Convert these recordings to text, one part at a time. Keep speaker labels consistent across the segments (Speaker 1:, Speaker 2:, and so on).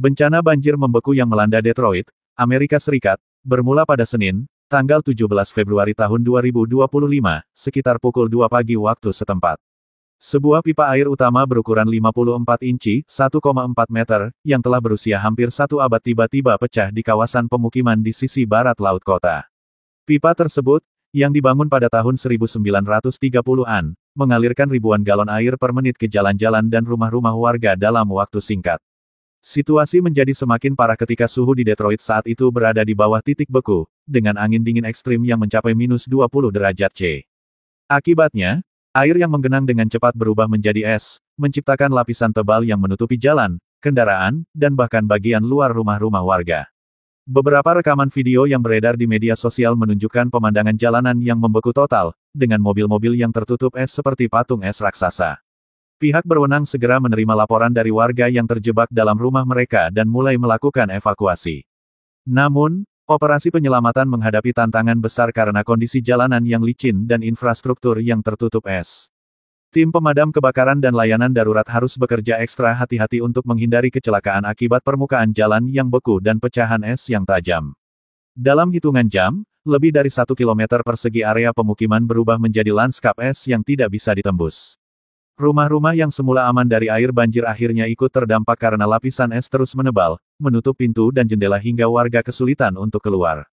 Speaker 1: Bencana banjir membeku yang melanda Detroit, Amerika Serikat, bermula pada Senin, tanggal 17 Februari tahun 2025, sekitar pukul 2 pagi waktu setempat. Sebuah pipa air utama berukuran 54 inci, 1,4 meter, yang telah berusia hampir 1 abad tiba-tiba pecah di kawasan pemukiman di sisi barat laut kota. Pipa tersebut, yang dibangun pada tahun 1930-an, mengalirkan ribuan galon air per menit ke jalan-jalan dan rumah-rumah warga dalam waktu singkat. Situasi menjadi semakin parah ketika suhu di Detroit saat itu berada di bawah titik beku, dengan angin dingin ekstrim yang mencapai minus 20 derajat C. Akibatnya, air yang menggenang dengan cepat berubah menjadi es, menciptakan lapisan tebal yang menutupi jalan, kendaraan, dan bahkan bagian luar rumah-rumah warga. Beberapa rekaman video yang beredar di media sosial menunjukkan pemandangan jalanan yang membeku total, dengan mobil-mobil yang tertutup es seperti patung es raksasa. Pihak berwenang segera menerima laporan dari warga yang terjebak dalam rumah mereka dan mulai melakukan evakuasi. Namun, operasi penyelamatan menghadapi tantangan besar karena kondisi jalanan yang licin dan infrastruktur yang tertutup es. Tim pemadam kebakaran dan layanan darurat harus bekerja ekstra hati-hati untuk menghindari kecelakaan akibat permukaan jalan yang beku dan pecahan es yang tajam. Dalam hitungan jam, lebih dari 1 km persegi area pemukiman berubah menjadi lanskap es yang tidak bisa ditembus. Rumah-rumah yang semula aman dari air banjir akhirnya ikut terdampak karena lapisan es terus menebal, menutup pintu dan jendela hingga warga kesulitan untuk keluar.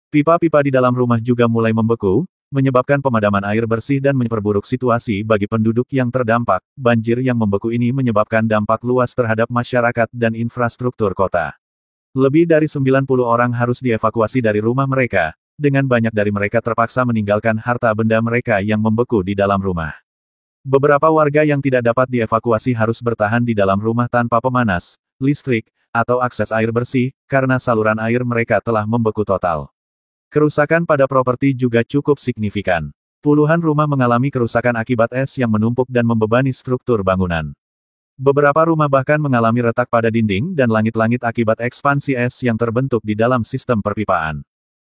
Speaker 1: Pipa-pipa di dalam rumah juga mulai membeku, menyebabkan pemadaman air bersih dan memperburuk situasi bagi penduduk yang terdampak. Banjir yang membeku ini menyebabkan dampak luas terhadap masyarakat dan infrastruktur kota. Lebih dari 90 orang harus dievakuasi dari rumah mereka, dengan banyak dari mereka terpaksa meninggalkan harta benda mereka yang membeku di dalam rumah. Beberapa warga yang tidak dapat dievakuasi harus bertahan di dalam rumah tanpa pemanas, listrik, atau akses air bersih, karena saluran air mereka telah membeku total. Kerusakan pada properti juga cukup signifikan. Puluhan rumah mengalami kerusakan akibat es yang menumpuk dan membebani struktur bangunan. Beberapa rumah bahkan mengalami retak pada dinding dan langit-langit akibat ekspansi es yang terbentuk di dalam sistem perpipaan.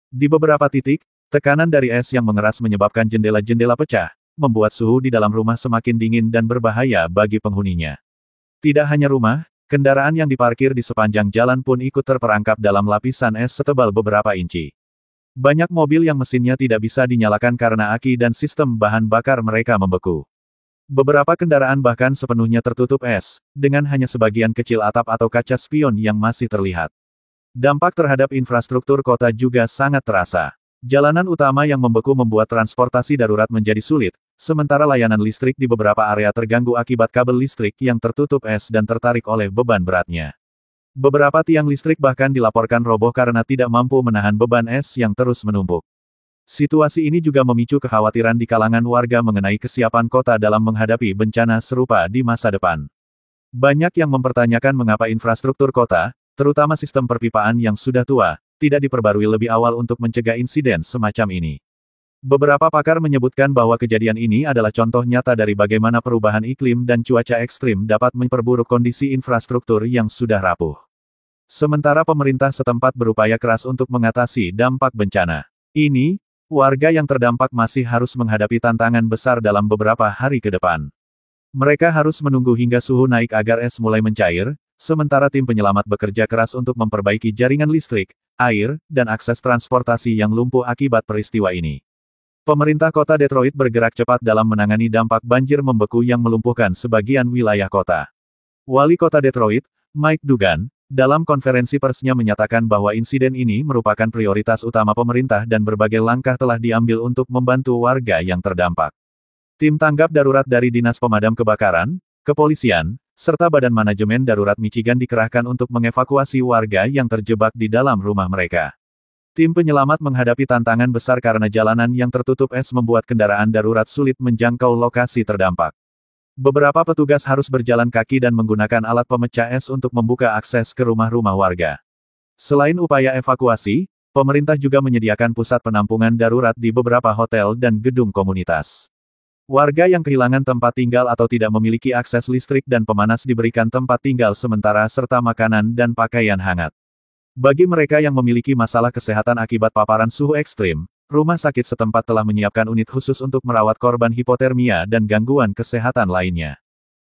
Speaker 1: Di beberapa titik, tekanan dari es yang mengeras menyebabkan jendela-jendela pecah, membuat suhu di dalam rumah semakin dingin dan berbahaya bagi penghuninya. Tidak hanya rumah, kendaraan yang diparkir di sepanjang jalan pun ikut terperangkap dalam lapisan es setebal beberapa inci. Banyak mobil yang mesinnya tidak bisa dinyalakan karena aki dan sistem bahan bakar mereka membeku. Beberapa kendaraan bahkan sepenuhnya tertutup es, dengan hanya sebagian kecil atap atau kaca spion yang masih terlihat. Dampak terhadap infrastruktur kota juga sangat terasa. Jalanan utama yang membeku membuat transportasi darurat menjadi sulit, sementara layanan listrik di beberapa area terganggu akibat kabel listrik yang tertutup es dan tertarik oleh beban beratnya. Beberapa tiang listrik bahkan dilaporkan roboh karena tidak mampu menahan beban es yang terus menumpuk. Situasi ini juga memicu kekhawatiran di kalangan warga mengenai kesiapan kota dalam menghadapi bencana serupa di masa depan. Banyak yang mempertanyakan mengapa infrastruktur kota, terutama sistem perpipaan yang sudah tua, tidak diperbarui lebih awal untuk mencegah insiden semacam ini. Beberapa pakar menyebutkan bahwa kejadian ini adalah contoh nyata dari bagaimana perubahan iklim dan cuaca ekstrim dapat memperburuk kondisi infrastruktur yang sudah rapuh. Sementara pemerintah setempat berupaya keras untuk mengatasi dampak bencana ini, warga yang terdampak masih harus menghadapi tantangan besar dalam beberapa hari ke depan. Mereka harus menunggu hingga suhu naik agar es mulai mencair, sementara tim penyelamat bekerja keras untuk memperbaiki jaringan listrik, air, dan akses transportasi yang lumpuh akibat peristiwa ini. Pemerintah kota Detroit bergerak cepat dalam menangani dampak banjir membeku yang melumpuhkan sebagian wilayah kota. Wali kota Detroit, Mike Duggan, dalam konferensi persnya menyatakan bahwa insiden ini merupakan prioritas utama pemerintah dan berbagai langkah telah diambil untuk membantu warga yang terdampak. Tim tanggap darurat dari Dinas Pemadam Kebakaran, Kepolisian, serta Badan Manajemen Darurat Michigan dikerahkan untuk mengevakuasi warga yang terjebak di dalam rumah mereka. Tim penyelamat menghadapi tantangan besar karena jalanan yang tertutup es membuat kendaraan darurat sulit menjangkau lokasi terdampak. Beberapa petugas harus berjalan kaki dan menggunakan alat pemecah es untuk membuka akses ke rumah-rumah warga. Selain upaya evakuasi, pemerintah juga menyediakan pusat penampungan darurat di beberapa hotel dan gedung komunitas. Warga yang kehilangan tempat tinggal atau tidak memiliki akses listrik dan pemanas diberikan tempat tinggal sementara serta makanan dan pakaian hangat. Bagi mereka yang memiliki masalah kesehatan akibat paparan suhu ekstrim, rumah sakit setempat telah menyiapkan unit khusus untuk merawat korban hipotermia dan gangguan kesehatan lainnya.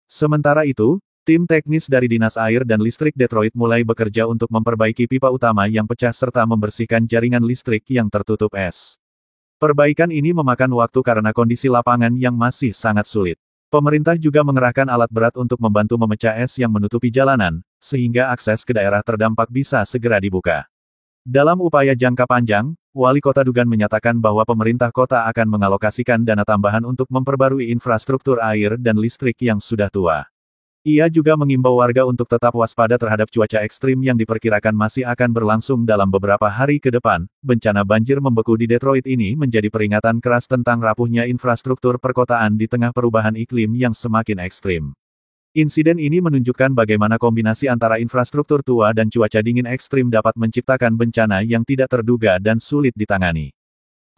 Speaker 1: Sementara itu, Tim teknis dari Dinas Air dan Listrik Detroit mulai bekerja untuk memperbaiki pipa utama yang pecah serta membersihkan jaringan listrik yang tertutup es. Perbaikan ini memakan waktu karena kondisi lapangan yang masih sangat sulit. Pemerintah juga mengerahkan alat berat untuk membantu memecah es yang menutupi jalanan, sehingga akses ke daerah terdampak bisa segera dibuka. Dalam upaya jangka panjang, Wali Kota Dugan menyatakan bahwa pemerintah kota akan mengalokasikan dana tambahan untuk memperbarui infrastruktur air dan listrik yang sudah tua. Ia juga mengimbau warga untuk tetap waspada terhadap cuaca ekstrim yang diperkirakan masih akan berlangsung dalam beberapa hari ke depan. Bencana banjir membeku di Detroit ini menjadi peringatan keras tentang rapuhnya infrastruktur perkotaan di tengah perubahan iklim yang semakin ekstrim. Insiden ini menunjukkan bagaimana kombinasi antara infrastruktur tua dan cuaca dingin ekstrim dapat menciptakan bencana yang tidak terduga dan sulit ditangani.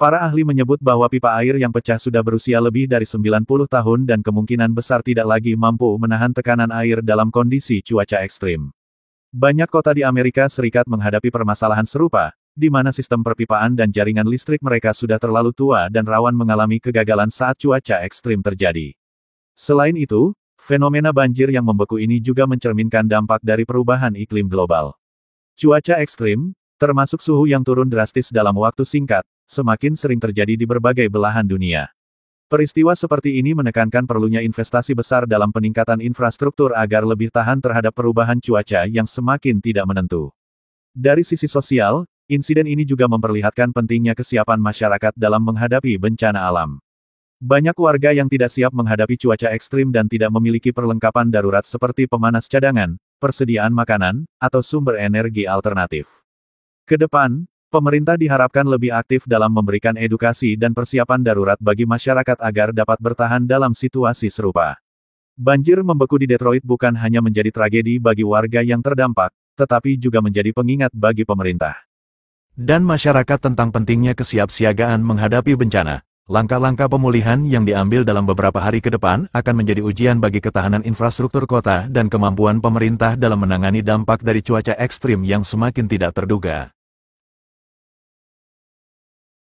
Speaker 1: Para ahli menyebut bahwa pipa air yang pecah sudah berusia lebih dari 90 tahun dan kemungkinan besar tidak lagi mampu menahan tekanan air dalam kondisi cuaca ekstrim. Banyak kota di Amerika Serikat menghadapi permasalahan serupa, di mana sistem perpipaan dan jaringan listrik mereka sudah terlalu tua dan rawan mengalami kegagalan saat cuaca ekstrim terjadi. Selain itu, fenomena banjir yang membeku ini juga mencerminkan dampak dari perubahan iklim global. Cuaca ekstrim, termasuk suhu yang turun drastis dalam waktu singkat, semakin sering terjadi di berbagai belahan dunia. Peristiwa seperti ini menekankan perlunya investasi besar dalam peningkatan infrastruktur agar lebih tahan terhadap perubahan cuaca yang semakin tidak menentu. Dari sisi sosial, insiden ini juga memperlihatkan pentingnya kesiapan masyarakat dalam menghadapi bencana alam. Banyak warga yang tidak siap menghadapi cuaca ekstrim dan tidak memiliki perlengkapan darurat seperti pemanas cadangan, persediaan makanan, atau sumber energi alternatif. Ke depan, pemerintah diharapkan lebih aktif dalam memberikan edukasi dan persiapan darurat bagi masyarakat agar dapat bertahan dalam situasi serupa. Banjir membeku di Detroit bukan hanya menjadi tragedi bagi warga yang terdampak, tetapi juga menjadi pengingat bagi pemerintah dan masyarakat tentang pentingnya kesiapsiagaan menghadapi bencana. Langkah-langkah pemulihan yang diambil dalam beberapa hari ke depan akan menjadi ujian bagi ketahanan infrastruktur kota dan kemampuan pemerintah dalam menangani dampak dari cuaca ekstrim yang semakin tidak terduga.